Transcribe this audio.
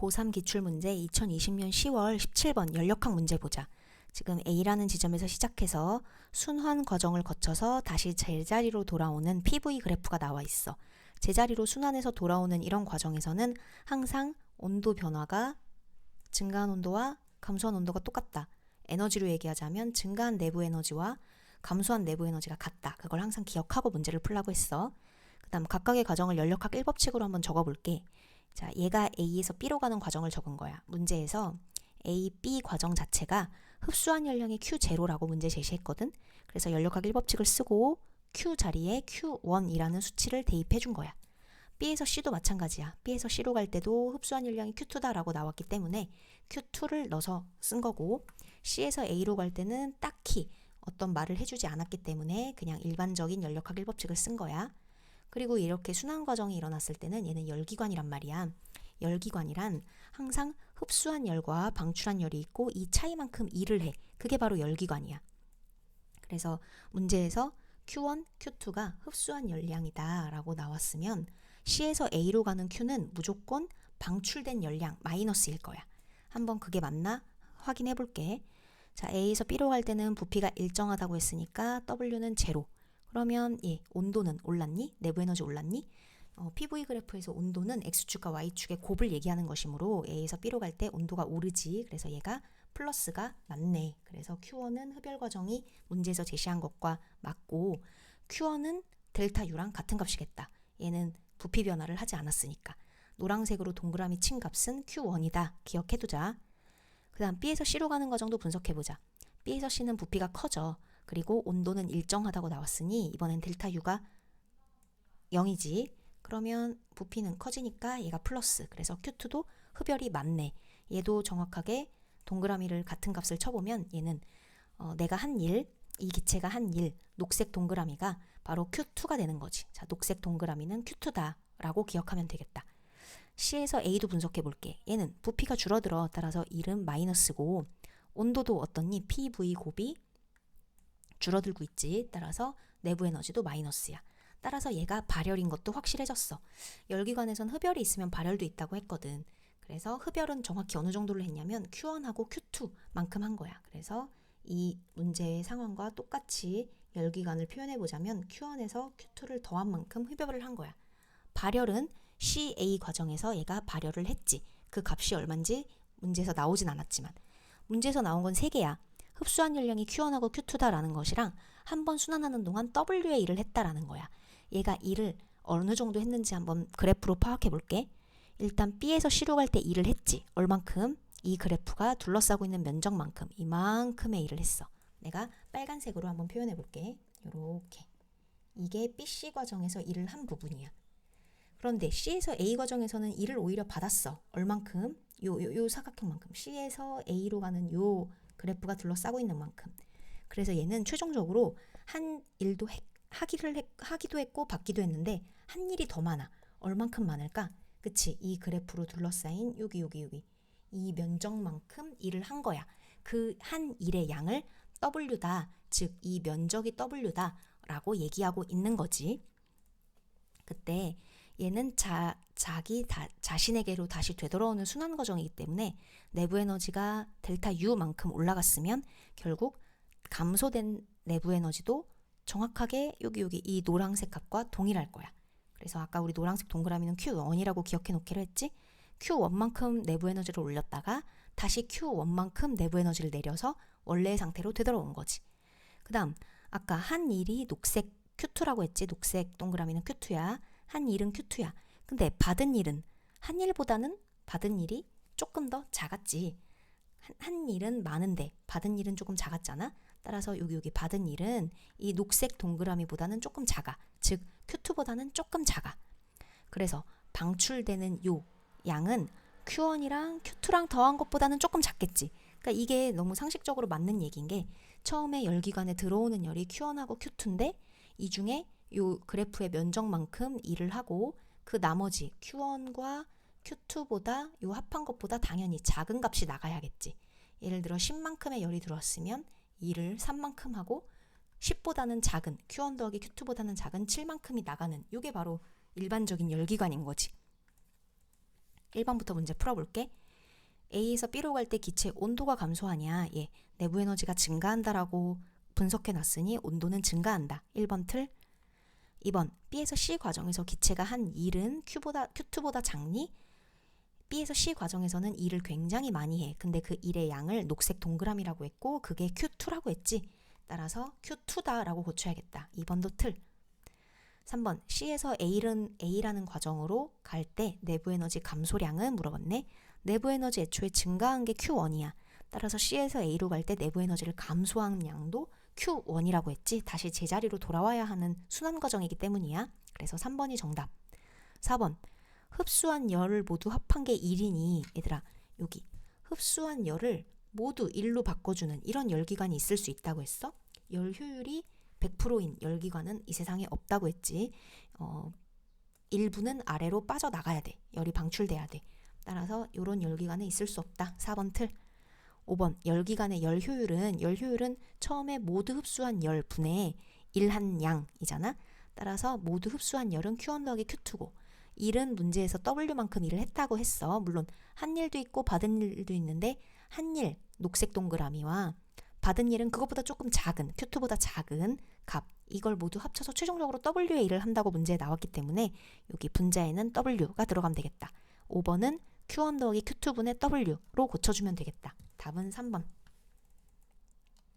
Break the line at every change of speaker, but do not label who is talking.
고3 기출문제 2020년 10월 17번 연력학 문제 보자. 지금 A라는 지점에서 시작해서 순환 과정을 거쳐서 다시 제자리로 돌아오는 PV 그래프가 나와 있어. 제자리로 순환해서 돌아오는 이런 과정에서는 항상 온도 변화가 증가한 온도와 감소한 온도가 똑같다. 에너지로 얘기하자면 증가한 내부 에너지와 감소한 내부 에너지가 같다. 그걸 항상 기억하고 문제를 풀라고 했어. 그 다음 각각의 과정을 연력학 1법칙으로 한번 적어볼게. 자, 얘가 A에서 B로 가는 과정을 적은 거야. 문제에서 A, B 과정 자체가 흡수한 열량이 Q0라고 문제 제시했거든. 그래서 연력학 1법칙을 쓰고 Q 자리에 Q1이라는 수치를 대입해 준 거야. B에서 C도 마찬가지야. B에서 C로 갈 때도 흡수한 열량이 Q2다라고 나왔기 때문에 Q2를 넣어서 쓴 거고, C에서 A로 갈 때는 딱히 어떤 말을 해주지 않았기 때문에 그냥 일반적인 연력학 1법칙을 쓴 거야. 그리고 이렇게 순환 과정이 일어났을 때는 얘는 열기관이란 말이야. 열기관이란 항상 흡수한 열과 방출한 열이 있고 이 차이만큼 일을 해. 그게 바로 열기관이야. 그래서 문제에서 Q1, Q2가 흡수한 열량이다 라고 나왔으면 C에서 A로 가는 Q는 무조건 방출된 열량 마이너스일 거야. 한번 그게 맞나 확인해 볼게. 자, A에서 B로 갈 때는 부피가 일정하다고 했으니까 W는 제로. 그러면 온도는 올랐니? 내부 에너지 올랐니? PV 그래프에서 온도는 X축과 Y축의 곱을 얘기하는 것이므로 A에서 B로 갈 때 온도가 오르지. 그래서 얘가 플러스가 맞네. 그래서 Q1은 흡열 과정이 문제에서 제시한 것과 맞고, Q1은 델타 U랑 같은 값이겠다. 얘는 부피 변화를 하지 않았으니까. 노란색으로 동그라미 친 값은 Q1이다. 기억해두자. 그 다음 B에서 C로 가는 과정도 분석해보자. B에서 C는 부피가 커져. 그리고 온도는 일정하다고 나왔으니 이번엔 델타 U가 0이지. 그러면 부피는 커지니까 얘가 플러스. 그래서 Q2도 흡열이 맞네. 얘도 정확하게 동그라미를 같은 값을 쳐보면 얘는 내가 한 일, 이 기체가 한 일, 녹색 동그라미가 바로 Q2가 되는 거지. 자, 녹색 동그라미는 Q2다 라고 기억하면 되겠다. C에서 A도 분석해 볼게. 얘는 부피가 줄어들어. 따라서 1은 마이너스고, 온도도 어떻니? PV 곱이 줄어들고 있지. 따라서 내부 에너지도 마이너스야. 따라서 얘가 발열인 것도 확실해졌어. 열기관에선 흡열이 있으면 발열도 있다고 했거든. 그래서 흡열은 정확히 어느 정도로 했냐면 Q1하고 Q2만큼 한 거야. 그래서 이 문제의 상황과 똑같이 열기관을 표현해보자면 Q1에서 Q2를 더한 만큼 흡열을 한 거야. 발열은 CA 과정에서 얘가 발열을 했지. 그 값이 얼만지 문제에서 나오진 않았지만, 문제에서 나온 건 3개야. 흡수한 열량이 Q1하고 Q2다라는 것이랑 한 번 순환하는 동안 W의 일을 했다라는 거야. 얘가 일을 어느 정도 했는지 한번 그래프로 파악해 볼게. 일단 B에서 C로 갈 때 일을 했지. 얼만큼? 이 그래프가 둘러싸고 있는 면적만큼, 이만큼의 일을 했어. 내가 빨간색으로 한번 표현해 볼게. 요렇게. 이게 BC 과정에서 일을 한 부분이야. 그런데 C에서 A 과정에서는 일을 오히려 받았어. 얼만큼? 요 사각형만큼. C에서 A로 가는 요 그래프가 둘러싸고 있는 만큼. 그래서 얘는 최종적으로 한 일도 하기도 했고 받기도 했는데 한 일이 더 많아. 얼만큼 많을까? 그치? 이 그래프로 둘러싸인 여기 이 면적만큼 일을 한 거야. 그 한 일의 양을 W다, 즉 이 면적이 W다 라고 얘기하고 있는 거지. 그때 얘는 자신에게로 다시 되돌아오는 순환 과정이기 때문에 내부 에너지가 델타 U만큼 올라갔으면 결국 감소된 내부 에너지도 정확하게 여기 이 노란색 값과 동일할 거야. 그래서 아까 우리 노란색 동그라미는 Q1이라고 기억해 놓기로 했지. Q1만큼 내부 에너지를 올렸다가 다시 Q1만큼 내부 에너지를 내려서 원래의 상태로 되돌아온 거지. 그 다음 아까 한 일이 녹색 Q2라고 했지. 녹색 동그라미는 Q2야. 한 일은 Q2야. 근데 받은 일은 한 일보다는 받은 일이 조금 더 작았지. 한 일은 많은데 받은 일은 조금 작았잖아. 따라서 여기 받은 일은 이 녹색 동그라미보다는 조금 작아. 즉 Q2보다는 조금 작아. 그래서 방출되는 요 양은 Q1이랑 Q2랑 더한 것보다는 조금 작겠지. 그러니까 이게 너무 상식적으로 맞는 얘기인 게, 처음에 열기관에 들어오는 열이 Q1하고 Q2인데 이 중에 요 그래프의 면적만큼 일을 하고 그 나머지 Q1과 Q2보다 요 합한 것보다 당연히 작은 값이 나가야겠지. 예를 들어 10만큼의 열이 들어왔으면 일을 3만큼 하고 10보다는 작은 Q1 더하기 Q2보다는 작은 7만큼이 나가는, 이게 바로 일반적인 열기관인 거지. 1번부터 문제 풀어볼게. A에서 B로 갈 때 기체 온도가 감소하냐? 예, 내부 에너지가 증가한다라고 분석해놨으니 온도는 증가한다. 1번 틀. 2번, B에서 C 과정에서 기체가 한 일은 Q2보다 작니? B에서 C 과정에서는 일을 굉장히 많이 해. 근데 그 일의 양을 녹색 동그라미라고 했고 그게 Q2라고 했지. 따라서 Q2다라고 고쳐야겠다. 2번도 틀. 3번, C에서 A라는 과정으로 갈 때 내부 에너지 감소량은 물어봤네. 내부 에너지 애초에 증가한 게 Q1이야. 따라서 C에서 A로 갈 때 내부 에너지를 감소한 양도 Q1이라고 했지. 다시 제자리로 돌아와야 하는 순환 과정이기 때문이야. 그래서 3번이 정답. 4번, 흡수한 열을 모두 합한 게 1이니 얘들아 여기 흡수한 열을 모두 1로 바꿔주는 이런 열기관이 있을 수 있다고 했어. 열 효율이 100%인 열기관은 이 세상에 없다고 했지. 일부는 아래로 빠져나가야 돼. 열이 방출돼야 돼. 따라서 이런 열기관은 있을 수 없다. 4번 틀. 5번, 열기관의 열 효율은 처음에 모두 흡수한 열 분의 1한 양이잖아. 따라서 모두 흡수한 열은 Q1 더하기 Q2고 일은 문제에서 W만큼 일을 했다고 했어. 물론 한 일도 있고 받은 일도 있는데 한 일, 녹색 동그라미와 받은 일은 그것보다 조금 작은, Q2보다 작은 값, 이걸 모두 합쳐서 최종적으로 W의 일을 한다고 문제에 나왔기 때문에 여기 분자에는 W가 들어가면 되겠다. 5번은 Q1 더하기 Q2분의 W로 고쳐주면 되겠다. 답은 3번.